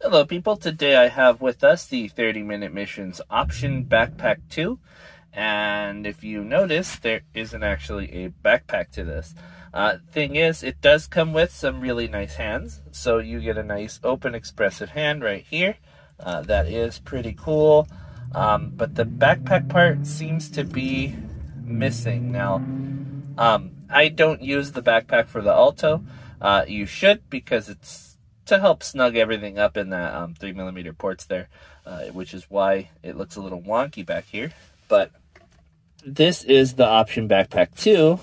Hello people, today I have with us the 30-minute missions option backpack 2, and if you notice there isn't actually a backpack to this. Thing is, it does come with some really nice hands, so you get a nice open expressive hand right here. That is pretty cool, but the backpack part seems to be missing. Now, I don't use the backpack for the Alto. You should, because it's to help snug everything up in that 3mm ports there, which is why it looks a little wonky back here. But this is the option backpack 2,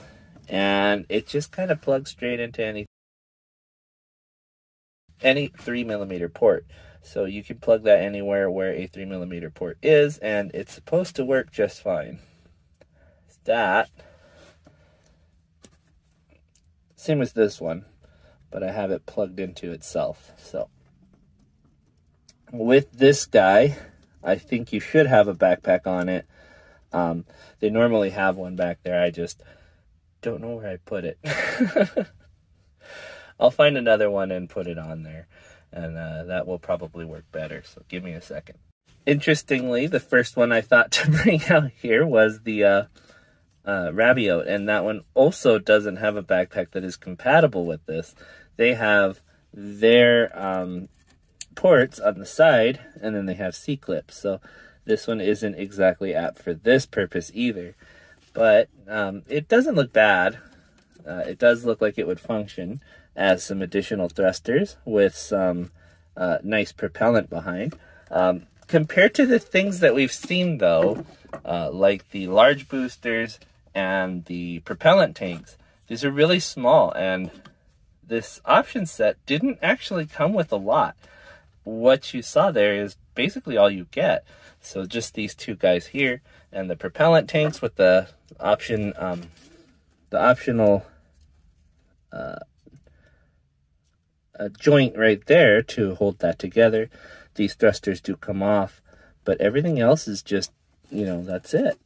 and it just kind of plugs straight into any 3mm port. So you can plug that anywhere where a 3mm port is, and it's supposed to work just fine. That, same as this one, but I have it plugged into itself. So with this guy, I think you should have a backpack on it. They normally have one back there. I just don't know where I put it. I'll find another one and put it on there, and that will probably work better. So give me a second. Interestingly, the first one I thought to bring out here was the Rabiote, and that one also doesn't have a backpack that is compatible with this. They have their ports on the side, and then they have C-clips. So this one isn't exactly apt for this purpose either. But it doesn't look bad. It does look like it would function as some additional thrusters with some nice propellant behind. Compared to the things that we've seen, though, like the large boosters and the propellant tanks, these are really small, and this option set didn't actually come with a lot. What you saw there is basically all you get. So just these two guys here, and the propellant tanks with the option, the optional a joint right there to hold that together. These thrusters do come off, but everything else is just, you know, that's it.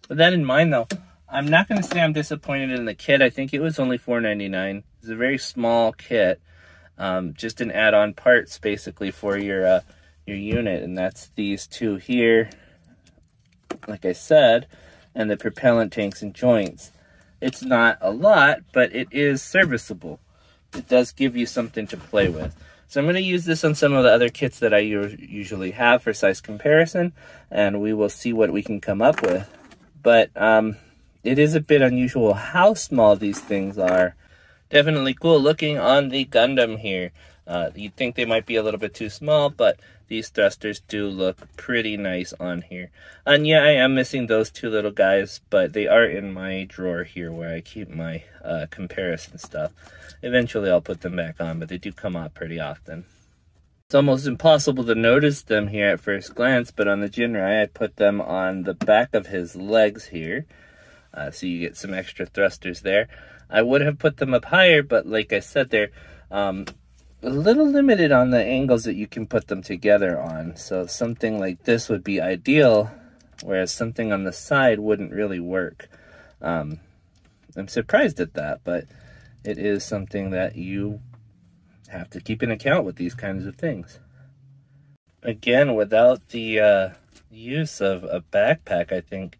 With that in mind, though, I'm not going to say I'm disappointed in the kit. I think it was only $4.99. It's a very small kit, just an add-on parts basically for your unit, and that's these two here, like I said, and the propellant tanks and joints. It's not a lot, but it is serviceable. It does give you something to play with. So I'm going to use this on some of the other kits that I usually have for size comparison, and we will see what we can come up with. But it is a bit unusual how small these things are. Definitely cool looking on the Gundam here. You'd think they might be a little bit too small, but these thrusters do look pretty nice on here. And yeah, I am missing those two little guys, but they are in my drawer here where I keep my comparison stuff. Eventually I'll put them back on, but they do come off pretty often. It's almost impossible to notice them here at first glance, but on the Jinrai, I put them on the back of his legs here. So you get some extra thrusters there. I would have put them up higher, but like I said, they're a little limited on the angles that you can put them together on. So something like this would be ideal, whereas something on the side wouldn't really work. I'm surprised at that, but it is something that you have to keep in account with these kinds of things. Again, without the use of a backpack, I think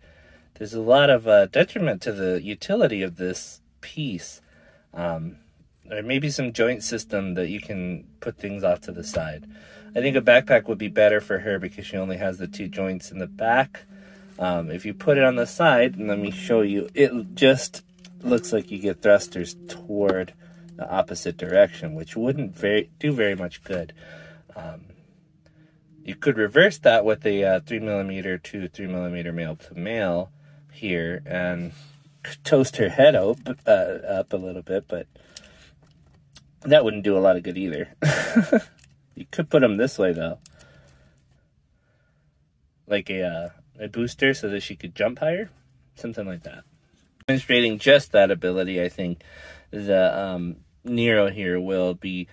there's a lot of detriment to the utility of this piece. Or maybe some joint system that you can put things off to the side. I think a backpack would be better for her because she only has the two joints in the back. If you put it on the side, and let me show you, it just looks like you get thrusters toward the opposite direction, which wouldn't do very much good. You could reverse that with a 3mm to 3mm male to male here and toast her head up a little bit, but that wouldn't do a lot of good either. You could put them this way though, like a booster so that she could jump higher, something like that. Demonstrating just that ability, I think the Nero here will be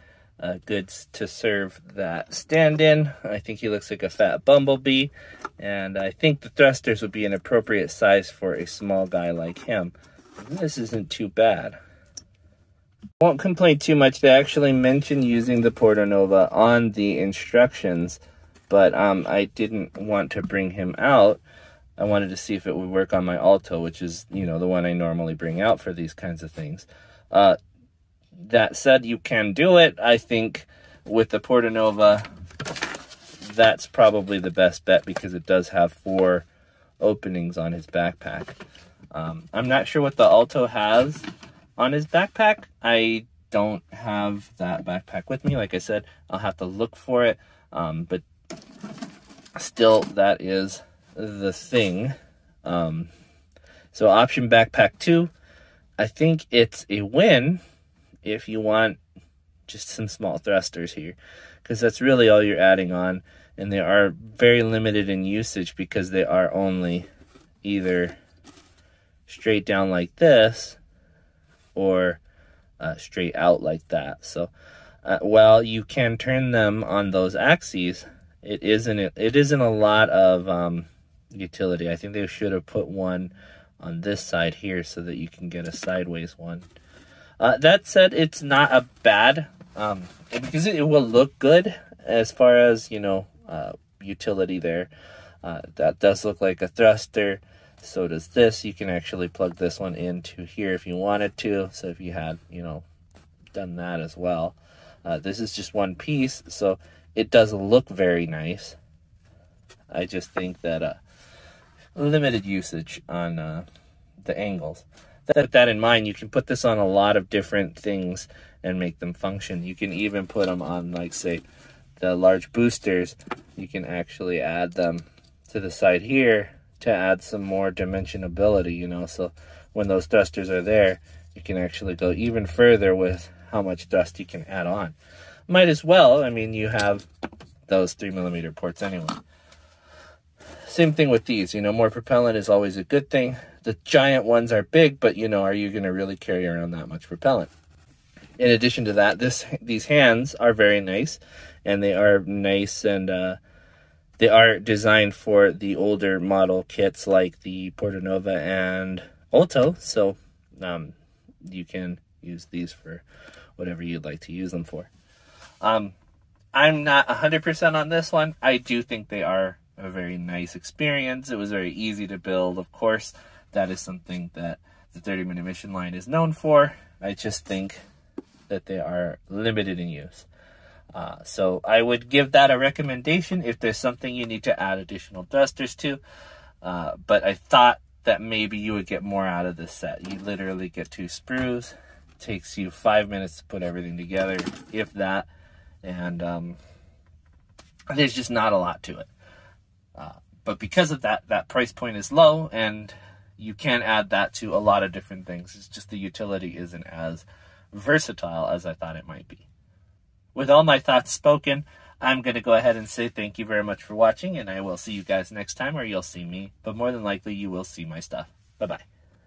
good to serve that stand-in. I think he looks like a fat bumblebee, and I think the thrusters would be an appropriate size for a small guy like him. This isn't too bad. Won't complain too much. They actually mentioned using the Portanova on the instructions, but I didn't want to bring him out. I wanted to see if it would work on my Alto, which is, you know, the one I normally bring out for these kinds of things. That said, you can do it. I think with the Portanova, that's probably the best bet because it does have 4 openings on his backpack. I'm not sure what the Alto has on his backpack. I don't have that backpack with me. Like I said, I'll have to look for it. But still, that is the thing. So option backpack 2, I think it's a win if you want just some small thrusters here, because that's really all you're adding on, and they are very limited in usage because they are only either straight down like this or straight out like that. So while you can turn them on those axes, it isn't a lot of utility. I think they should have put one on this side here so that you can get a sideways one. That said, it's not a bad, because it will look good as far as, you know, utility there. That does look like a thruster. So does this. You can actually plug this one into here if you wanted to. So if you had, you know, done that as well. This is just one piece, so it does look very nice. I just think that limited usage on the angles. With that in mind, you can put this on a lot of different things and make them function. You can even put them on, like, say, the large boosters. You can actually add them to the side here to add some more dimensionability, you know. So when those thrusters are there, you can actually go even further with how much thrust you can add on. Might as well. I mean, you have those 3mm ports anyway. Same thing with these, you know, more propellant is always a good thing. The giant ones are big, but, you know, are you going to really carry around that much propellant? In addition to that, these hands are very nice, and they are nice, and they are designed for the older model kits like the Portanova and Alto, so you can use these for whatever you'd like to use them for. I'm not 100% on this one. I do think they are a very nice experience. It was very easy to build. Of course, that is something that the 30-minute mission line is known for. I just think that they are limited in use. So I would give that a recommendation if there's something you need to add additional thrusters to. But I thought that maybe you would get more out of this set. You literally get 2 sprues. It takes you 5 minutes to put everything together, if that. And there's just not a lot to it. But because of that, that price point is low, and you can add that to a lot of different things. It's just the utility isn't as versatile as I thought it might be. With all my thoughts spoken, I'm going to go ahead and say thank you very much for watching, and I will see you guys next time, or you'll see me, but more than likely you will see my stuff. Bye-bye.